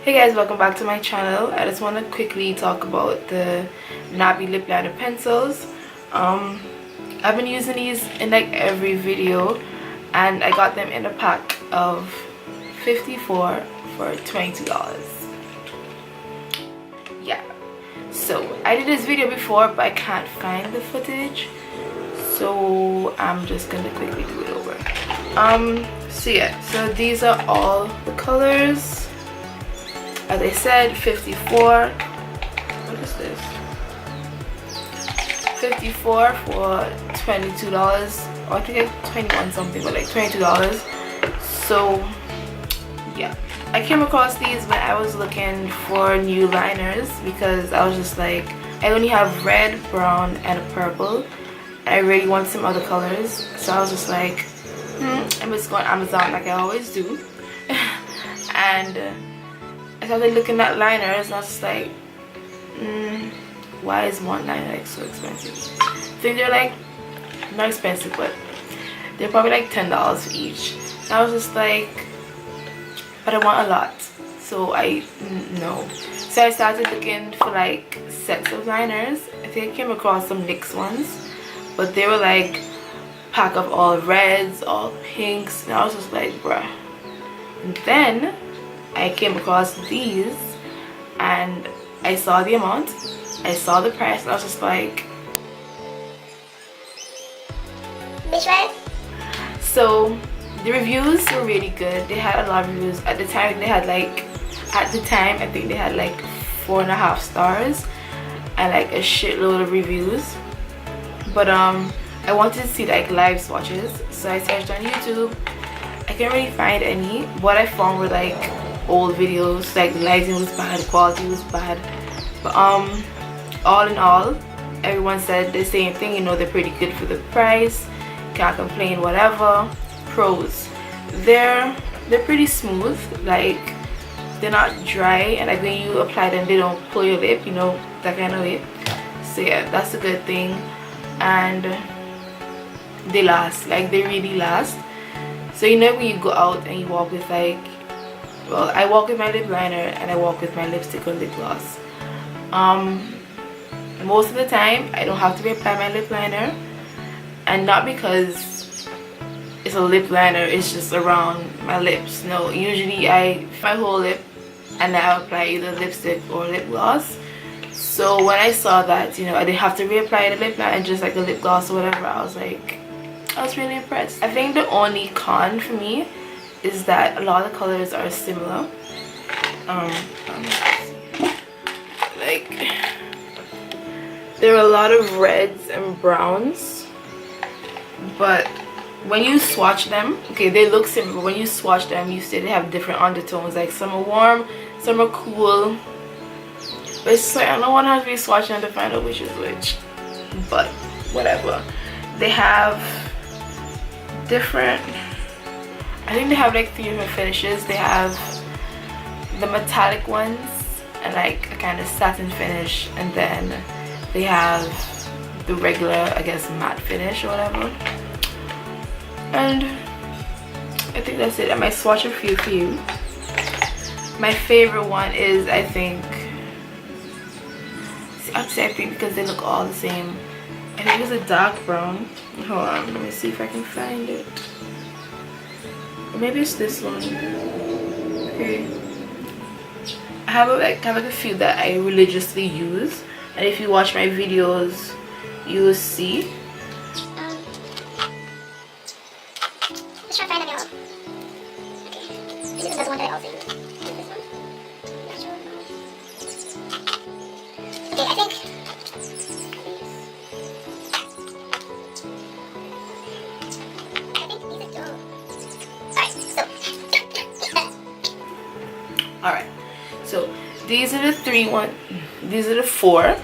Hey guys, welcome back to my channel. I just want to quickly talk about the Nabi Lip Liner pencils. I've been using these in like every video, and I got them in a pack of 54 for $22. Yeah, so I did this video before, but I can't find the footage, so I'm just gonna quickly do it over. So yeah, so these are all the colors. As I said, 54. What is this? 54 for $22, or I think like 21 something, but like $22. So yeah, I came across these when I was looking for new liners, because I was just like, I only have red, brown, and a purple, and I really want some other colors. So I was just like, I'm just going on Amazon like I always do. And I started looking at liners, and I was just like, why is one liner like so expensive? I think they're like not expensive, but they're probably like $10 for each. And I was just like, but I want a lot, so no. So I started looking for like sets of liners. I think I came across some NYX ones, but they were like pack of all reds, all pinks, and I was just like, bruh. And then I came across these, and I saw the amount, I saw the price, and I was just like, which one? So the reviews were really good. They had a lot of reviews. At the time they had like, I think they had like 4.5 stars and like a shitload of reviews. But I wanted to see like live swatches, so I searched on YouTube. I can't really find any. What I found were like old videos, like the lighting was bad, quality was bad, but all in all, everyone said the same thing, you know, they're pretty good for the price, can't complain, whatever. Pros, they're pretty smooth, like they're not dry, and like when you apply them they don't pull your lip, you know, that kind of way. So yeah, that's a good thing. And they last, like they really last. So you know, when you go out and you walk with like, well, I walk with my lip liner and I walk with my lipstick or lip gloss. Most of the time I don't have to reapply my lip liner, and not because it's a lip liner, it's just around my lips. No, usually I my whole lip and I apply either lipstick or lip gloss. So when I saw that, you know, I didn't have to reapply the lip liner, just like a lip gloss or whatever, I was really impressed. I think the only con for me is that a lot of the colors are similar. Like there are a lot of reds and browns, but when you swatch them, okay, they look similar, but when you swatch them, you see they have different undertones. Like some are warm, some are cool. But it's like I don't want to be swatching to find out which is which. But whatever. They have different, I think they have like 3 different finishes. They have the metallic ones and like a kind of satin finish, and then they have the regular, I guess, matte finish or whatever. And I think that's it. I might swatch a few for you. My favorite one is, I think, actually I think because they look all the same, I think it's a dark brown. Hold on, let me see if I can find it. Maybe it's this one. Okay, I have like a few that I religiously use, and if you watch my videos you will see. Let's try to find them all. Okay, this is another one that I also use. This one. Okay, I think these are Alright, so these are the 4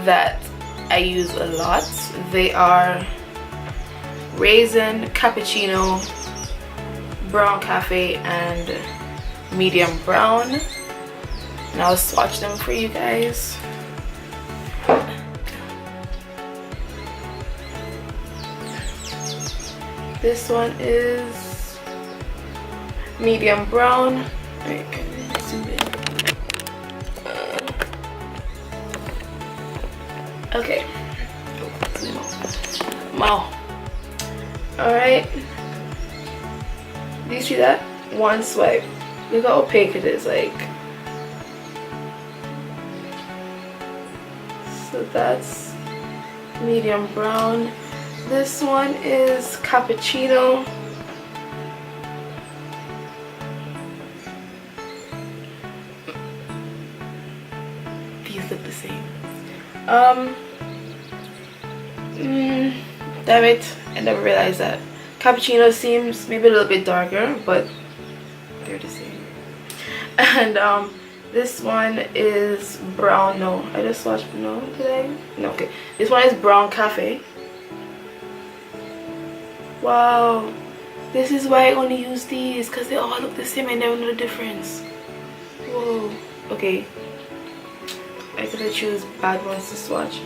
that I use a lot. They are raisin, cappuccino, brown cafe, and medium brown. And I'll swatch them for you guys. This one is medium brown. Wait, can I zoom in? Okay. Wow. Alright. Do you see that? One swipe. Look how opaque it is, like. So that's medium brown. This one is cappuccino. These look the same. Damn it, I never realized that. Cappuccino seems maybe a little bit darker, but they're the same. And this one is brown. No, I just watched. No, did I? No, okay. This one is brown cafe. Wow, this is why I only use these, because they all look the same. I never know the difference. Whoa. Okay, I gotta choose bad ones to swatch.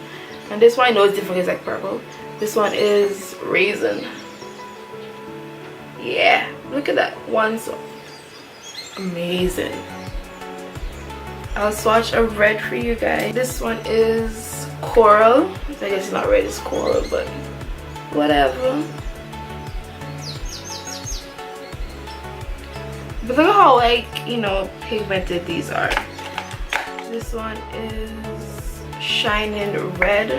And this one I know is different, it's like purple. This one is raisin. Yeah, look at that. One's amazing. I'll swatch a red for you guys. This one is coral. I guess it's not red, it's coral, but whatever. But look at how, like, you know, pigmented these are. This one is shining red.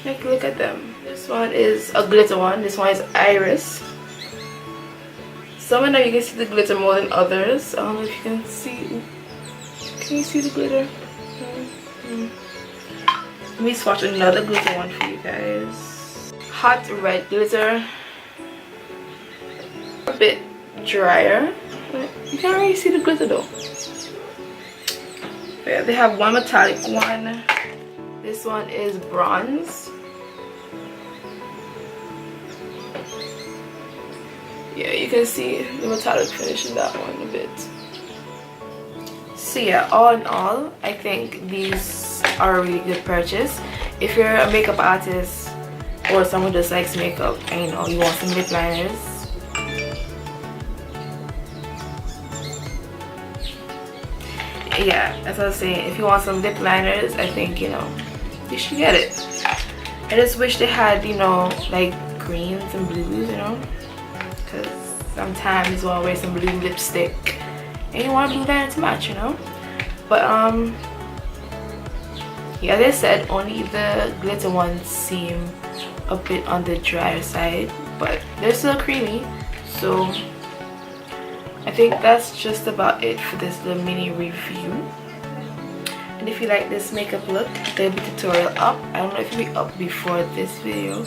Like, look at them. This one is a glitter one. This one is iris. Some of them you can see the glitter more than others. I don't know if you can see. Can you see the glitter? Let me swatch another glitter one for you guys. Hot red glitter. A bit drier. But you can't really see the glitter though. But yeah, they have one metallic one. This one is bronze. Yeah, you can see the metallic finish in that one a bit. So yeah, all in all, I think these are a really good purchase. If you're a makeup artist or someone who just likes makeup and you know you want some lip liners, yeah, as I was saying, if you want some lip liners, I think, you know, you should get it. I just wish they had, you know, like greens and blues, you know, because sometimes you want to wear some blue lipstick and you want a blue liner to match, you know. But yeah, as I said, only the glitter ones seem a bit on the drier side, but they're still creamy. So I think that's just about it for this little mini review. And if you like this makeup look, there'll be a tutorial up. I don't know if it'll be up before this video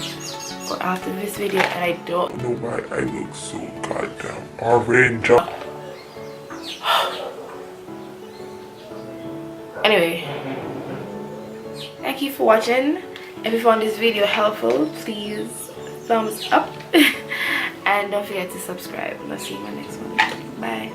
or after this video, and I don't know why I look so goddamn orange. Anyway, thank you for watching. If you found this video helpful, please thumbs up and don't forget to subscribe. And I'll see you in my next one. Bye.